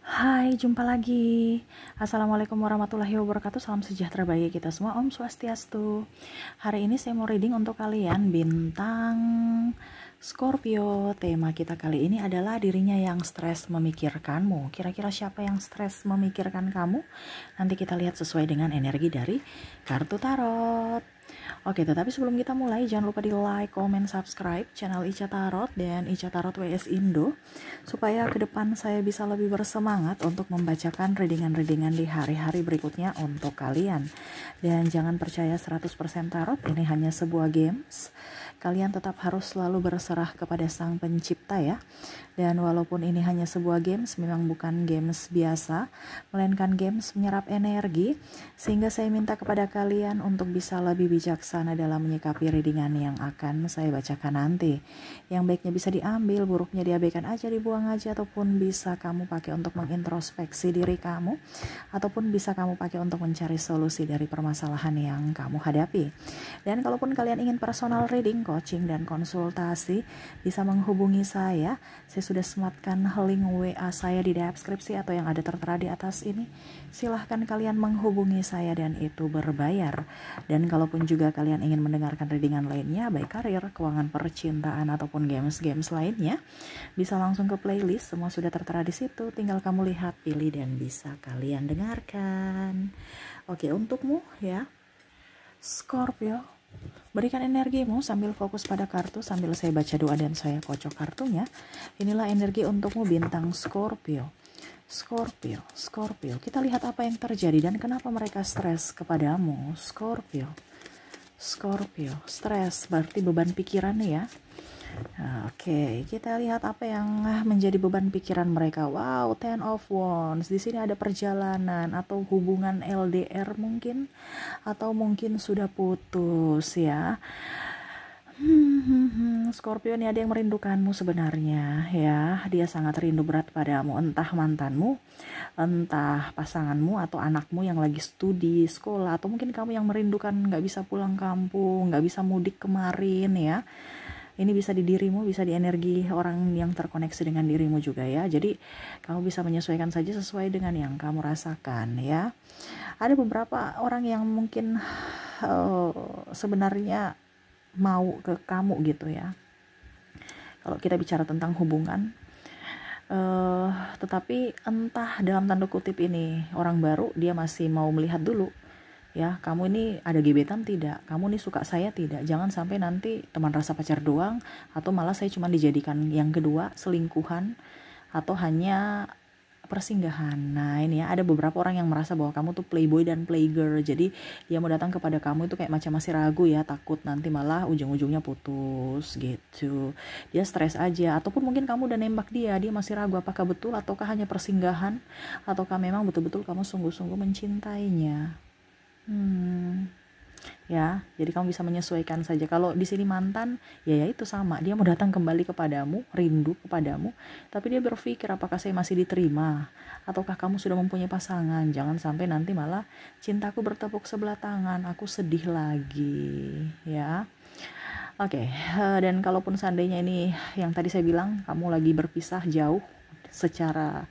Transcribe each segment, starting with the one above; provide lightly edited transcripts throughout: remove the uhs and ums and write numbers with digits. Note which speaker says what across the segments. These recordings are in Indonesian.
Speaker 1: Hai, jumpa lagi. Assalamualaikum warahmatullahi wabarakatuh. Salam sejahtera bagi kita semua. Om Swastiastu. Hari ini saya mau reading untuk kalian bintang Scorpio. Tema kita kali ini adalah dirinya yang stres memikirkanmu. Kira-kira siapa yang stres memikirkan kamu? Nanti kita lihat sesuai dengan energi dari kartu tarot. Oke, tetapi sebelum kita mulai, jangan lupa di like, comment, subscribe channel Ica Tarot dan Ica Tarot WS Indo, supaya ke depan saya bisa lebih bersemangat untuk membacakan readingan-readingan di hari-hari berikutnya untuk kalian. Dan jangan percaya 100% tarot, ini hanya sebuah games. Kalian tetap harus selalu berserah kepada Sang Pencipta ya. Dan walaupun ini hanya sebuah games, memang bukan games biasa, melainkan games menyerap energi, sehingga saya minta kepada kalian untuk bisa lebih bijaksana dalam menyikapi readingan yang akan saya bacakan nanti. Yang baiknya bisa diambil, buruknya diabaikan aja, dibuang aja, ataupun bisa kamu pakai untuk mengintrospeksi diri kamu, ataupun bisa kamu pakai untuk mencari solusi dari permasalahan yang kamu hadapi. Dan kalaupun kalian ingin personal reading, coaching, dan konsultasi, bisa menghubungi saya. Saya sudah sematkan link WA saya di deskripsi atau yang ada tertera di atas ini. Silahkan kalian menghubungi saya dan itu berbayar. Dan kalaupun juga kalian ingin mendengarkan readingan lainnya, baik karir, keuangan, percintaan, ataupun games-games lainnya, bisa langsung ke playlist. Semua sudah tertera di situ. Tinggal kamu lihat, pilih, dan bisa kalian dengarkan. Oke, untukmu ya, Scorpio, berikan energimu sambil fokus pada kartu sambil saya baca doa dan saya kocok kartunya. Inilah energi untukmu bintang Scorpio. Scorpio, Scorpio. Kita lihat apa yang terjadi dan kenapa mereka stres kepadamu. Scorpio, Scorpio. Stres berarti beban pikiran ya. Oke, kita lihat apa yang menjadi beban pikiran mereka. Wow, Ten of Wands. Di sini ada perjalanan atau hubungan LDR mungkin, atau mungkin sudah putus ya. Scorpio ini ada yang merindukanmu sebenarnya ya. Dia sangat rindu berat padamu, entah mantanmu, entah pasanganmu, atau anakmu yang lagi studi sekolah, atau mungkin kamu yang merindukan nggak bisa pulang kampung, nggak bisa mudik kemarin ya. Ini bisa di dirimu, bisa di energi orang yang terkoneksi dengan dirimu juga ya. Jadi kamu bisa menyesuaikan saja sesuai dengan yang kamu rasakan ya. Ada beberapa orang yang mungkin sebenarnya mau ke kamu gitu ya. Kalau kita bicara tentang hubungan, tetapi entah dalam tanda kutip ini orang baru, dia masih mau melihat dulu ya, kamu ini ada gebetan tidak, kamu ini suka saya tidak. Jangan sampai nanti teman rasa pacar doang, atau malah saya cuma dijadikan yang kedua, selingkuhan, atau hanya persinggahan. Nah ini ya, ada beberapa orang yang merasa bahwa kamu tuh playboy dan playgirl, jadi dia mau datang kepada kamu itu kayak macam masih ragu ya, takut nanti malah ujung-ujungnya putus gitu. Dia stres aja, ataupun mungkin kamu udah nembak dia, dia masih ragu apakah betul ataukah hanya persinggahan, ataukah memang betul-betul kamu sungguh-sungguh mencintainya. Ya, jadi kamu bisa menyesuaikan saja. Kalau di sini mantan, ya itu sama, dia mau datang kembali kepadamu, rindu kepadamu, tapi dia berpikir apakah saya masih diterima, ataukah kamu sudah mempunyai pasangan. Jangan sampai nanti malah cintaku bertepuk sebelah tangan, aku sedih lagi ya. Oke, dan kalaupun seandainya ini yang tadi saya bilang, kamu lagi berpisah jauh secara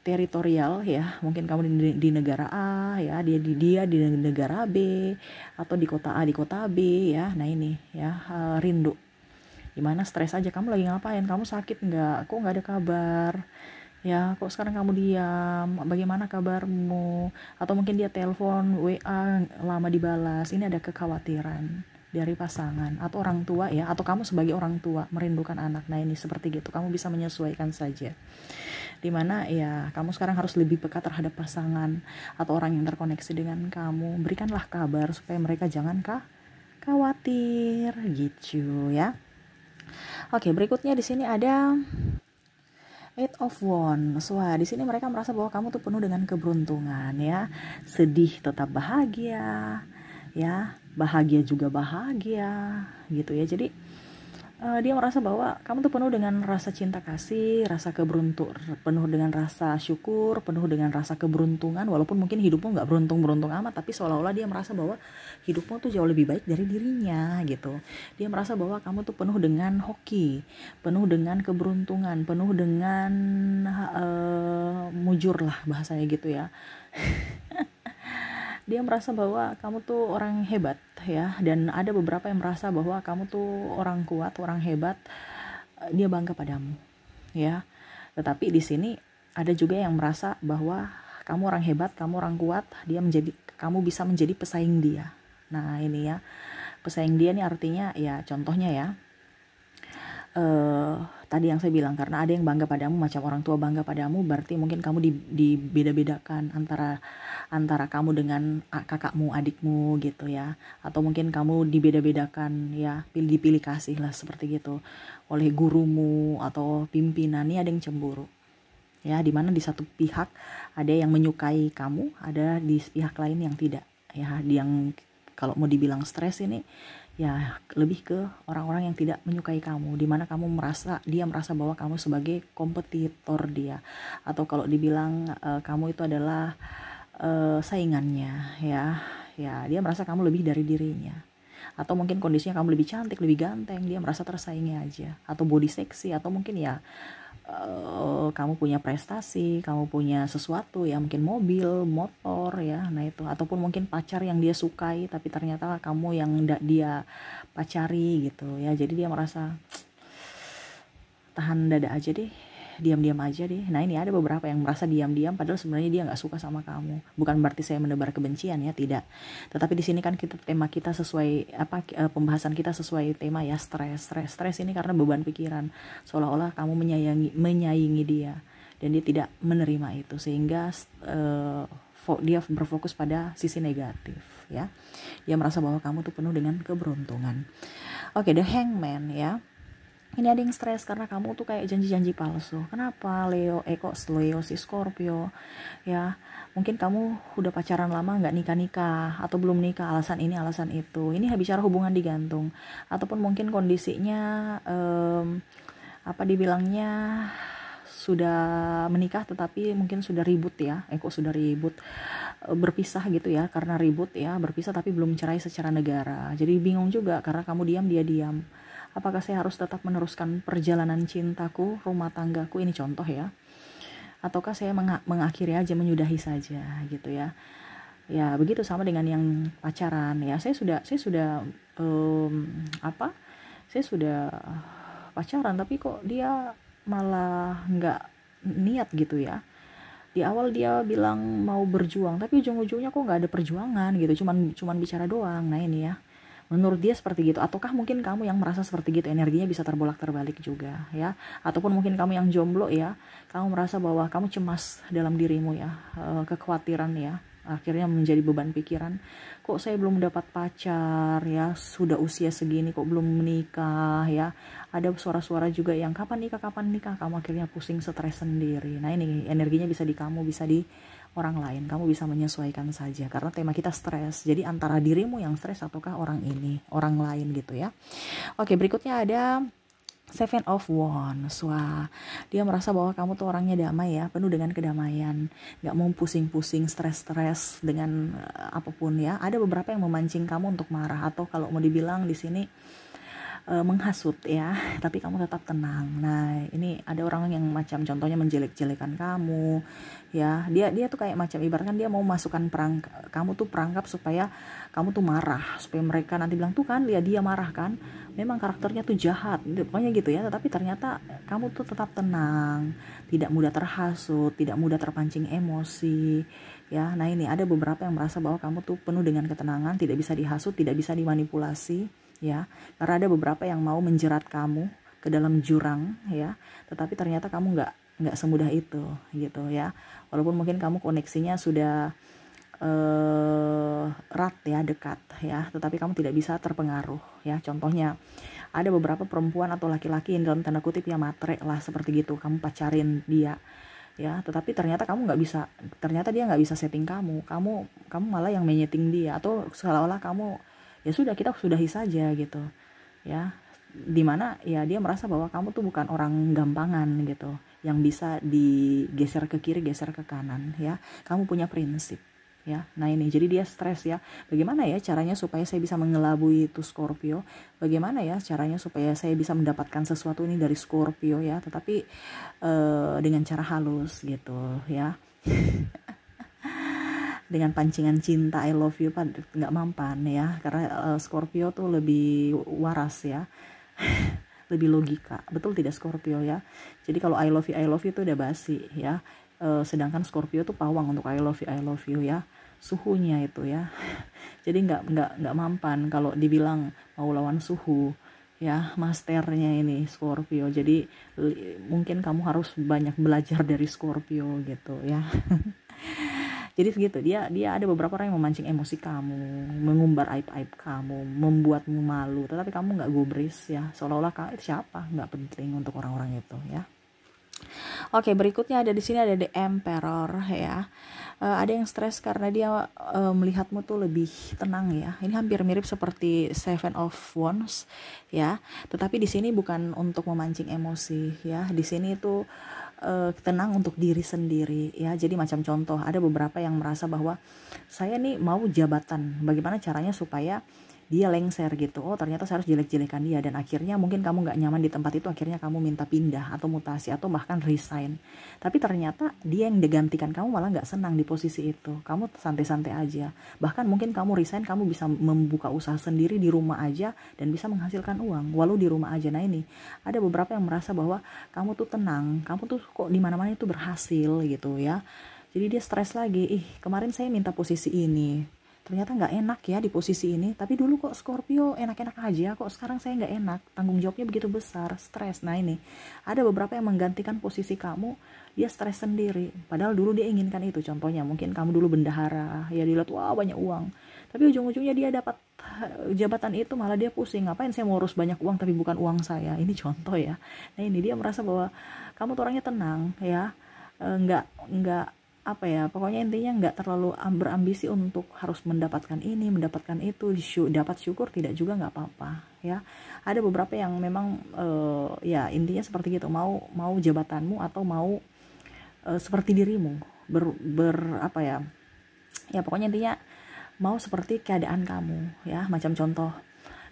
Speaker 1: teritorial ya, mungkin kamu di negara A ya, dia di negara B, atau di kota A di kota B ya. Nah ini ya, rindu, gimana, stres aja, kamu lagi ngapain, kamu sakit nggak, kok nggak ada kabar ya, kok sekarang kamu diam, bagaimana kabarmu, atau mungkin dia telepon WA lama dibalas. Ini ada kekhawatiran dari pasangan atau orang tua ya, atau kamu sebagai orang tua merindukan anak. Nah ini seperti gitu, kamu bisa menyesuaikan saja, dimana ya kamu sekarang harus lebih peka terhadap pasangan atau orang yang terkoneksi dengan kamu. Berikanlah kabar supaya mereka jangan khawatir gitu ya. Oke, berikutnya di sini ada Eight of Wands. Wah, di sini mereka merasa bahwa kamu tuh penuh dengan keberuntungan ya. Sedih tetap bahagia ya, bahagia juga bahagia gitu ya. Jadi Dia merasa bahwa kamu tuh penuh dengan rasa cinta kasih, rasa keberuntung, penuh dengan rasa syukur, penuh dengan rasa keberuntungan, walaupun mungkin hidupmu nggak beruntung-beruntung amat, tapi seolah-olah dia merasa bahwa hidupmu tuh jauh lebih baik dari dirinya gitu. Dia merasa bahwa kamu tuh penuh dengan hoki, penuh dengan keberuntungan, penuh dengan mujur lah bahasanya gitu ya. Dia merasa bahwa kamu tuh orang hebat ya, dan ada beberapa yang merasa bahwa kamu tuh orang kuat, orang hebat. Dia bangga padamu ya. Tetapi di sini ada juga yang merasa bahwa kamu orang hebat, kamu orang kuat, kamu bisa menjadi pesaing dia. Nah ini ya, pesaing dia nih artinya ya, contohnya ya, tadi yang saya bilang, karena ada yang bangga padamu macam orang tua bangga padamu, berarti mungkin kamu dibeda-bedakan antara kamu dengan kakakmu, adikmu gitu ya, atau mungkin kamu dibeda-bedakan ya, dipilih kasih lah seperti gitu oleh gurumu atau pimpinan. Ini ada yang cemburu ya, dimana di satu pihak ada yang menyukai kamu, ada di pihak lain yang tidak ya. Yang kalau mau dibilang stres ini ya lebih ke orang-orang yang tidak menyukai kamu, dimana dia merasa bahwa kamu sebagai kompetitor dia, atau kalau dibilang kamu itu adalah saingannya ya. Dia merasa kamu lebih dari dirinya, atau mungkin kondisinya kamu lebih cantik, lebih ganteng, dia merasa tersaingi aja, atau body seksi, atau mungkin ya kamu punya prestasi, kamu punya sesuatu ya, mungkin mobil, motor ya, nah itu, ataupun mungkin pacar yang dia sukai tapi ternyata kamu yang dia pacari gitu ya. Jadi dia merasa tahan dada aja deh, diam-diam aja deh. Nah ini ada beberapa yang merasa diam-diam padahal sebenarnya dia nggak suka sama kamu. Bukan berarti saya menebar kebencian ya, tidak. Tetapi di sini kan tema kita sesuai pembahasan kita sesuai tema ya, stres ini karena beban pikiran, seolah-olah kamu menyaingi dia dan dia tidak menerima itu, sehingga dia berfokus pada sisi negatif ya. Dia merasa bahwa kamu tuh penuh dengan keberuntungan. Oke, The Hangman ya. Ini ada yang stres karena kamu tuh kayak janji-janji palsu. Kenapa Leo? Kok Leo si Scorpio ya? Mungkin kamu udah pacaran lama nggak nikah-nikah, atau belum nikah, alasan ini alasan itu. Ini bicara hubungan digantung, ataupun mungkin kondisinya dibilangnya sudah menikah tetapi mungkin sudah ribut ya. Kok sudah ribut, berpisah gitu ya, karena ribut ya, berpisah tapi belum cerai secara negara. Jadi bingung juga karena kamu diam, dia diam. Apakah saya harus tetap meneruskan perjalanan cintaku, rumah tanggaku, ini contoh ya, ataukah saya mengakhiri aja, menyudahi saja gitu ya. Ya begitu, sama dengan yang pacaran ya. Saya sudah saya sudah pacaran tapi kok dia malah nggak niat gitu ya. Di awal dia bilang mau berjuang tapi ujung-ujungnya kok nggak ada perjuangan gitu, cuman bicara doang. Nah ini ya, menurut dia seperti gitu. Ataukah mungkin kamu yang merasa seperti gitu, energinya bisa terbolak-terbalik juga ya. Ataupun mungkin kamu yang jomblo ya, kamu merasa bahwa kamu cemas dalam dirimu ya, kekhawatiran ya, akhirnya menjadi beban pikiran. Kok saya belum dapat pacar ya, sudah usia segini kok belum menikah ya. Ada suara-suara juga yang kapan nikah, kamu akhirnya pusing, stres sendiri. Nah ini energinya bisa di kamu, bisa di orang lain. Kamu bisa menyesuaikan saja karena tema kita stres. Jadi antara dirimu yang stres ataukah orang lain gitu ya. Oke, berikutnya ada Seven of Wands. Wah, dia merasa bahwa kamu tuh orangnya damai ya, penuh dengan kedamaian, nggak mau pusing-pusing, stres-stres dengan apapun ya. Ada beberapa yang memancing kamu untuk marah, atau kalau mau dibilang di sini menghasut ya, tapi kamu tetap tenang. Nah ini ada orang yang macam contohnya menjelek-jelekan kamu ya. Dia tuh kayak macam ibaratkan dia mau masukkan kamu tuh perangkap supaya kamu tuh marah, supaya mereka nanti bilang tuh kan dia marah kan, memang karakternya tuh jahat pokoknya gitu ya. Tetapi ternyata kamu tuh tetap tenang, tidak mudah terhasut, tidak mudah terpancing emosi ya. Nah ini ada beberapa yang merasa bahwa kamu tuh penuh dengan ketenangan, tidak bisa dihasut, tidak bisa dimanipulasi ya, karena ada beberapa yang mau menjerat kamu ke dalam jurang ya, tetapi ternyata kamu nggak semudah itu gitu ya. Walaupun mungkin kamu koneksinya sudah erat ya, dekat ya, tetapi kamu tidak bisa terpengaruh ya. Contohnya ada beberapa perempuan atau laki-laki yang dalam tanda kutip ya matre lah seperti gitu, kamu pacarin dia ya, tetapi ternyata dia nggak bisa setting kamu malah yang menyeting dia, atau seolah-olah kamu ya sudah, kita sudahi saja gitu ya. dimana ya dia merasa bahwa kamu tuh bukan orang gampangan gitu, yang bisa digeser ke kiri, geser ke kanan ya. Kamu punya prinsip ya. Nah ini jadi dia stres ya. Bagaimana ya caranya supaya saya bisa mengelabui itu Scorpio? Bagaimana ya caranya supaya saya bisa mendapatkan sesuatu ini dari Scorpio ya, tetapi dengan cara halus gitu ya. Dengan pancingan cinta I love you nggak mempan ya, karena Scorpio tuh lebih waras ya, lebih logika, betul tidak Scorpio ya. Jadi kalau I love you itu udah basi ya. Sedangkan Scorpio tuh pawang untuk I love you ya, suhunya itu ya. Jadi nggak mampan kalau dibilang mau lawan suhu ya, masternya ini Scorpio. Jadi mungkin kamu harus banyak belajar dari Scorpio gitu ya. Jadi segitu, dia ada beberapa orang yang memancing emosi kamu, mengumbar aib-aib kamu, membuatmu malu, tetapi kamu nggak gubris ya, seolah-olah kamu itu siapa, nggak penting untuk orang-orang itu ya. Oke, berikutnya ada di sini ada The Emperor ya. Ada yang stres karena dia melihatmu tuh lebih tenang ya. Ini hampir mirip seperti Seven of Wands ya. Tetapi di sini bukan untuk memancing emosi ya. Di sini itu tenang untuk diri sendiri ya. Jadi macam contoh, ada beberapa yang merasa bahwa saya nih mau jabatan, bagaimana caranya supaya dia lengser gitu. Oh ternyata saya harus jelek-jelekan dia, dan akhirnya mungkin kamu nggak nyaman di tempat itu, akhirnya kamu minta pindah atau mutasi atau bahkan resign. Tapi ternyata dia yang digantikan kamu malah nggak senang di posisi itu. Kamu santai-santai aja. Bahkan mungkin kamu resign, kamu bisa membuka usaha sendiri di rumah aja dan bisa menghasilkan uang walau di rumah aja. Nah ini ada beberapa yang merasa bahwa kamu tuh tenang, kamu tuh kok di mana-mana itu berhasil gitu ya. Jadi dia stres lagi. Kemarin saya minta posisi ini, ternyata nggak enak ya di posisi ini, tapi dulu kok Scorpio enak-enak aja, kok sekarang saya nggak enak, tanggung jawabnya begitu besar, stres. Nah ini ada beberapa yang menggantikan posisi kamu, dia stres sendiri, padahal dulu dia inginkan itu. Contohnya mungkin kamu dulu bendahara ya, dilihat wah banyak uang, tapi ujung-ujungnya dia dapat jabatan itu malah dia pusing, ngapain saya mau urus banyak uang tapi bukan uang saya. Ini contoh ya. Nah ini dia merasa bahwa kamu tuh orangnya tenang ya, nggak apa ya, pokoknya intinya nggak terlalu berambisi untuk harus mendapatkan ini, mendapatkan itu. Dapat syukur, tidak juga nggak apa-apa ya. Ada beberapa yang memang ya intinya seperti gitu, mau jabatanmu atau mau seperti dirimu, apa ya, ya pokoknya intinya mau seperti keadaan kamu ya. Macam contoh,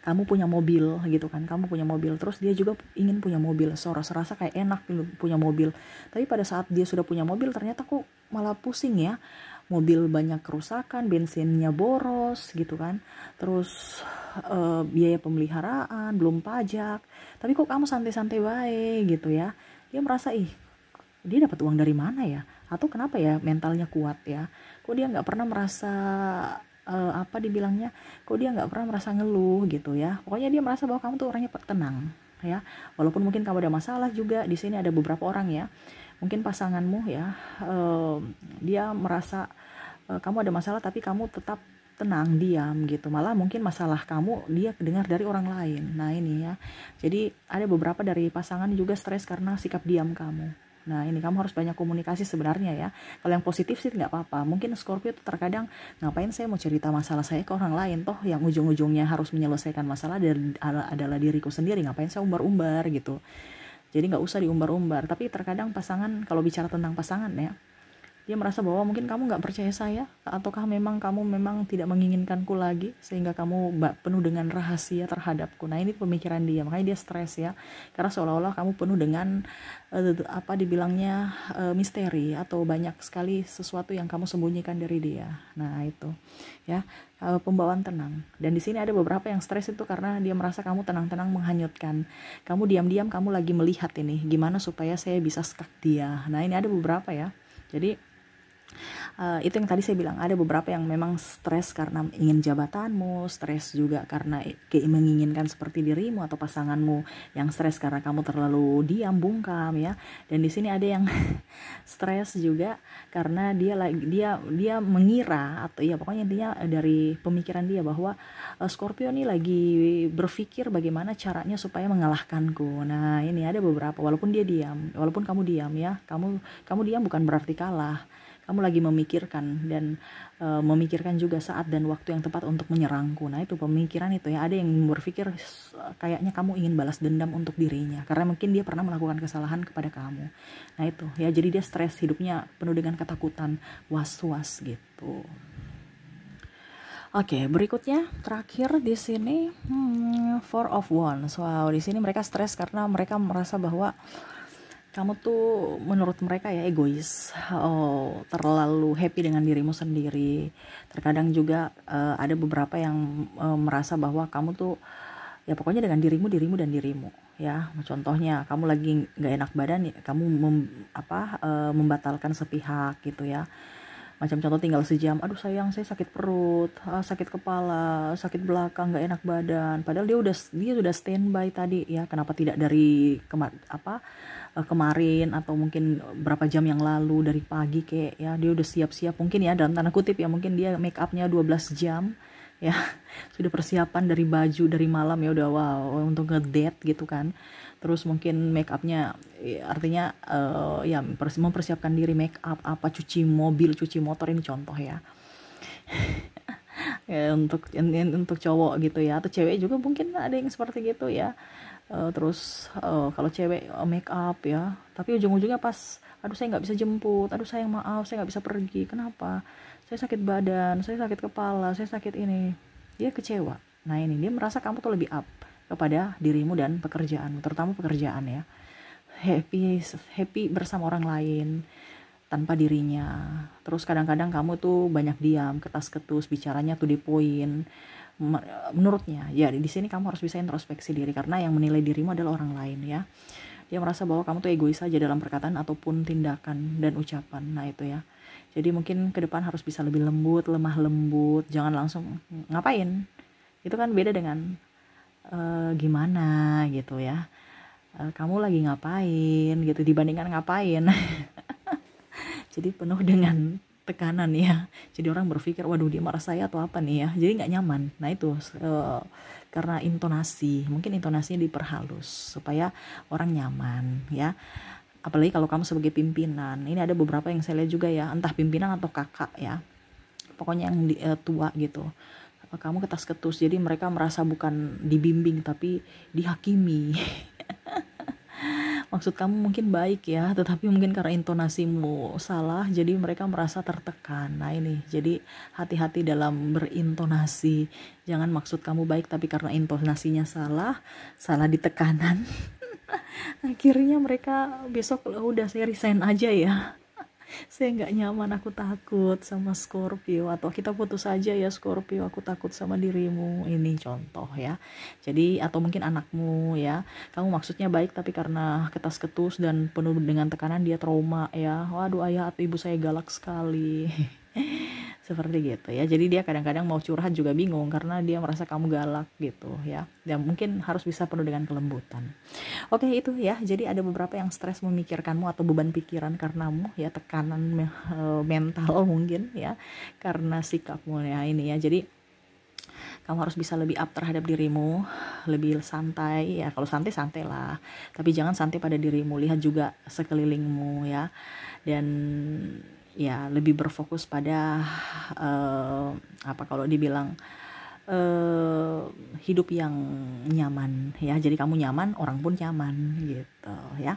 Speaker 1: kamu punya mobil gitu kan, kamu punya mobil, terus dia juga ingin punya mobil, serasa kayak enak punya mobil, tapi pada saat dia sudah punya mobil ternyata kok malah pusing ya, mobil banyak kerusakan, bensinnya boros gitu kan, terus biaya pemeliharaan, belum pajak, tapi kok kamu santai-santai baik gitu ya. Dia merasa dia dapat uang dari mana ya, atau kenapa ya mentalnya kuat ya, kok dia nggak pernah merasa apa dibilangnya, kok dia nggak pernah merasa ngeluh gitu ya. Pokoknya dia merasa bahwa kamu tuh orangnya tenang ya, walaupun mungkin kamu ada masalah juga. Di sini ada beberapa orang ya, mungkin pasanganmu ya, dia merasa kamu ada masalah tapi kamu tetap tenang, diam gitu, malah mungkin masalah kamu dia dengar dari orang lain. Nah ini ya, jadi ada beberapa dari pasangan juga stres karena sikap diam kamu. Nah ini kamu harus banyak komunikasi sebenarnya ya. Kalau yang positif sih nggak apa-apa. Mungkin Scorpio tuh terkadang, ngapain saya mau cerita masalah saya ke orang lain, toh yang ujung-ujungnya harus menyelesaikan masalah adalah diriku sendiri, ngapain saya umbar-umbar gitu. Jadi nggak usah diumbar-umbar. Tapi terkadang pasangan, kalau bicara tentang pasangan ya, dia merasa bahwa mungkin kamu nggak percaya saya, ataukah memang kamu memang tidak menginginkanku lagi sehingga kamu penuh dengan rahasia terhadapku. Nah ini pemikiran dia, makanya dia stres ya, karena seolah-olah kamu penuh dengan apa dibilangnya misteri, atau banyak sekali sesuatu yang kamu sembunyikan dari dia. Nah itu ya, pembawaan tenang. Dan di sini ada beberapa yang stres itu karena dia merasa kamu tenang-tenang menghanyutkan, kamu diam-diam, kamu lagi melihat ini gimana supaya saya bisa skak dia. Nah ini ada beberapa ya. Jadi itu yang tadi saya bilang, ada beberapa yang memang stres karena ingin jabatanmu, stres juga karena menginginkan seperti dirimu, atau pasanganmu yang stres karena kamu terlalu diam, bungkam ya. Dan di sini ada yang stres juga karena dia mengira, atau ya pokoknya intinya dari pemikiran dia bahwa Scorpio nih lagi berpikir bagaimana caranya supaya mengalahkanku. Nah ini ada beberapa, walaupun dia diam, walaupun kamu diam ya, kamu diam bukan berarti kalah. kamu lagi memikirkan dan memikirkan juga saat dan waktu yang tepat untuk menyerangku. Nah itu pemikiran itu ya, ada yang berpikir kayaknya kamu ingin balas dendam untuk dirinya karena mungkin dia pernah melakukan kesalahan kepada kamu. Nah itu ya, jadi dia stres, hidupnya penuh dengan ketakutan, was-was gitu. Oke, berikutnya terakhir di sini Four of Wands. Wow, di sini mereka stres karena mereka merasa bahwa kamu tuh menurut mereka ya egois, terlalu happy dengan dirimu sendiri. Terkadang juga ada beberapa yang merasa bahwa kamu tuh ya pokoknya dengan dirimu dan dirimu ya. Contohnya kamu lagi nggak enak badan, ya, kamu membatalkan sepihak gitu ya. Macam contoh tinggal sejam, aduh sayang saya sakit perut, sakit kepala, sakit belakang, nggak enak badan. Padahal dia sudah standby tadi ya. Kenapa tidak dari kemarin atau mungkin berapa jam yang lalu, dari pagi kayak ya, dia udah siap-siap mungkin ya, dalam tanda kutip ya, mungkin dia make upnya 12 jam ya. Sudah persiapan dari baju dari malam ya, udah wow untuk ngedate gitu kan. Terus mungkin make upnya artinya ya mempersiapkan diri, make up apa, cuci mobil, cuci motor, ini contoh ya. Ya untuk cowok gitu ya, atau cewek juga mungkin ada yang seperti gitu ya. Terus kalau cewek make up ya, tapi ujung-ujungnya pas aduh saya nggak bisa jemput, aduh sayang maaf saya nggak bisa pergi, kenapa, saya sakit badan, saya sakit kepala, saya sakit ini, dia kecewa. Nah ini dia merasa kamu tuh lebih up kepada dirimu dan pekerjaan, terutama pekerjaan ya, happy bersama orang lain tanpa dirinya. Terus kadang-kadang kamu tuh banyak diam, ketas-ketus, bicaranya tuh di poin. Menurutnya ya di sini kamu harus bisa introspeksi diri, karena yang menilai dirimu adalah orang lain ya. Dia merasa bahwa kamu tuh egois saja dalam perkataan ataupun tindakan dan ucapan. Nah itu ya, jadi mungkin ke depan harus bisa lebih lembut, lemah lembut, jangan langsung ngapain. Itu kan beda dengan gimana gitu ya, kamu lagi ngapain gitu dibandingkan ngapain. Jadi penuh dengan tekanan ya, jadi orang berpikir waduh dia marah saya atau apa nih ya, jadi nggak nyaman. Nah itu karena intonasi, mungkin intonasinya diperhalus supaya orang nyaman ya. Apalagi kalau kamu sebagai pimpinan, ini ada beberapa yang saya lihat juga ya, entah pimpinan atau kakak ya, pokoknya yang tua gitu, kamu ketas-ketus, jadi mereka merasa bukan dibimbing tapi dihakimi. Maksud kamu mungkin baik ya, tetapi mungkin karena intonasimu salah, jadi mereka merasa tertekan. Nah ini, jadi hati-hati dalam berintonasi. Jangan maksud kamu baik, tapi karena intonasinya salah di tekanan. Akhirnya mereka besok udah saya resign aja ya. Saya nggak nyaman, aku takut sama Scorpio, atau kita putus aja ya Scorpio, aku takut sama dirimu. Ini contoh ya. Jadi atau mungkin anakmu ya, kamu maksudnya baik tapi karena ketas-ketus dan penuh dengan tekanan dia trauma ya, waduh ayah atau ibu saya galak sekali. Seperti gitu ya. Jadi dia kadang-kadang mau curhat juga bingung karena dia merasa kamu galak gitu ya. Dan mungkin harus bisa penuh dengan kelembutan. Oke itu ya. Jadi ada beberapa yang stres memikirkanmu atau beban pikiran karenamu ya, tekanan mental mungkin ya karena sikapmu ya ini ya. Jadi kamu harus bisa lebih up terhadap dirimu, lebih santai ya. Kalau santai lah, tapi jangan santai pada dirimu, lihat juga sekelilingmu ya. Dan ya lebih berfokus pada kalau dibilang hidup yang nyaman ya. Jadi kamu nyaman, orang pun nyaman gitu ya.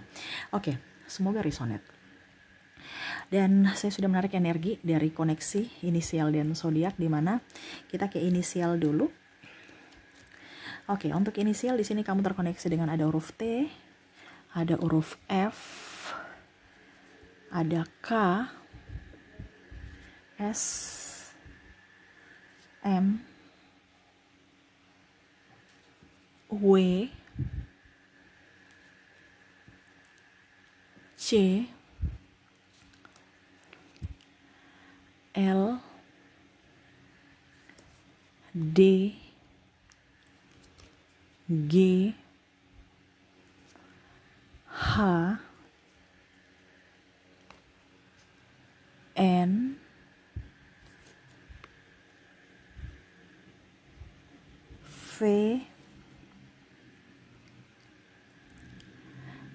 Speaker 1: Oke, semoga resonate. Dan saya sudah menarik energi dari koneksi inisial dan zodiak, di mana kita ke inisial dulu. Oke, untuk inisial di sini kamu terkoneksi dengan ada huruf T, ada huruf F, ada K, S, M, W, C, L, D, G, H, N, V,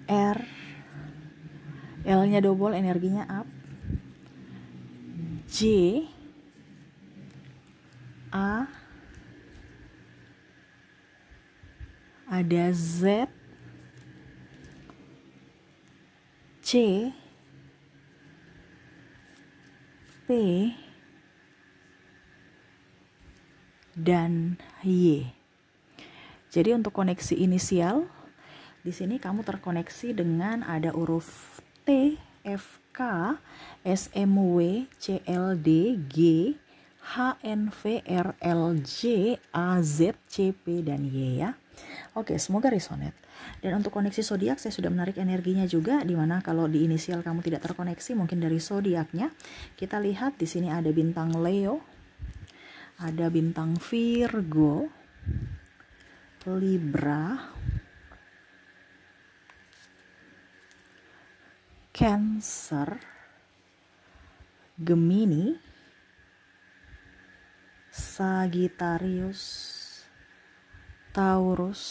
Speaker 1: R, L-nya double, energinya up, J, A, ada Z, C, P, dan Y. Jadi untuk koneksi inisial di sini kamu terkoneksi dengan ada huruf T, F, K, S, M, W, C, L, D, G, H, N, V, R, L, J, A, Z, C, P, dan Y ya. Oke, semoga resonate. Dan untuk koneksi zodiak saya sudah menarik energinya juga, dimana kalau di inisial kamu tidak terkoneksi mungkin dari zodiaknya. Kita lihat di sini ada bintang Leo, ada bintang Virgo, Libra, Cancer, Gemini, Sagittarius, Taurus,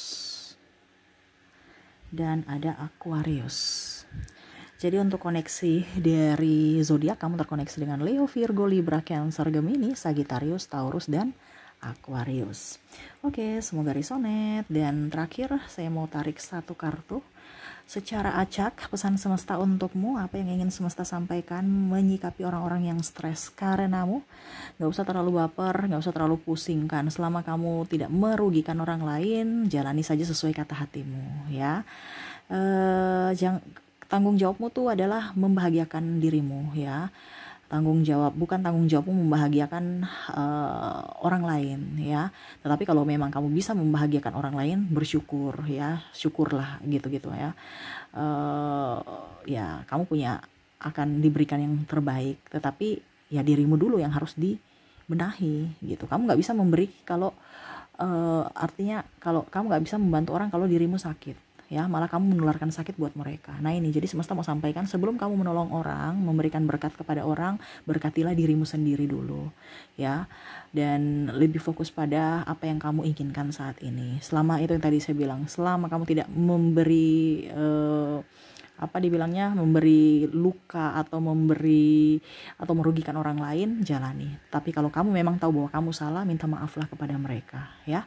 Speaker 1: dan ada Aquarius. Jadi untuk koneksi dari zodiak kamu terkoneksi dengan Leo, Virgo, Libra, Cancer, Gemini, Sagittarius, Taurus, dan Aquarius. Oke, semoga resonate. Dan terakhir saya mau tarik satu kartu. Secara acak, pesan semesta untukmu, apa yang ingin semesta sampaikan menyikapi orang-orang yang stres karenamu. Gak usah terlalu baper, gak usah terlalu pusing kan. Selama kamu tidak merugikan orang lain, jalani saja sesuai kata hatimu ya. Tanggung jawabmu tuh adalah membahagiakan dirimu ya. Tanggung jawab, bukan tanggung jawabmu membahagiakan orang lain ya. Tetapi kalau memang kamu bisa membahagiakan orang lain, bersyukur ya, syukurlah gitu-gitu ya. Ya kamu akan diberikan yang terbaik, tetapi ya dirimu dulu yang harus dibenahi gitu. Kamu nggak bisa memberi kalau artinya kalau kamu nggak bisa membantu orang kalau dirimu sakit ya, malah kamu menularkan sakit buat mereka. Nah ini jadi semesta mau sampaikan, sebelum kamu menolong orang, memberikan berkat kepada orang, berkatilah dirimu sendiri dulu ya, dan lebih fokus pada apa yang kamu inginkan saat ini. Selama itu yang tadi saya bilang, selama kamu tidak memberi memberi luka atau merugikan orang lain, jalani. Tapi kalau kamu memang tahu bahwa kamu salah, minta maaflah kepada mereka ya.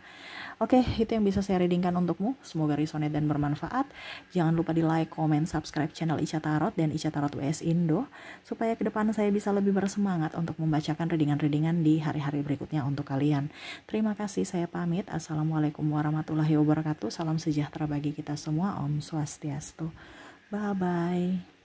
Speaker 1: Oke, itu yang bisa saya readingkan untukmu. Semoga resonate dan bermanfaat. Jangan lupa di like, comment, subscribe channel Ica Tarot dan Ica Tarot WS Indo, supaya ke depan saya bisa lebih bersemangat untuk membacakan readingan-readingan di hari-hari berikutnya untuk kalian. Terima kasih, saya pamit. Assalamualaikum warahmatullahi wabarakatuh. Salam sejahtera bagi kita semua. Om Swastiastu. Bye-bye.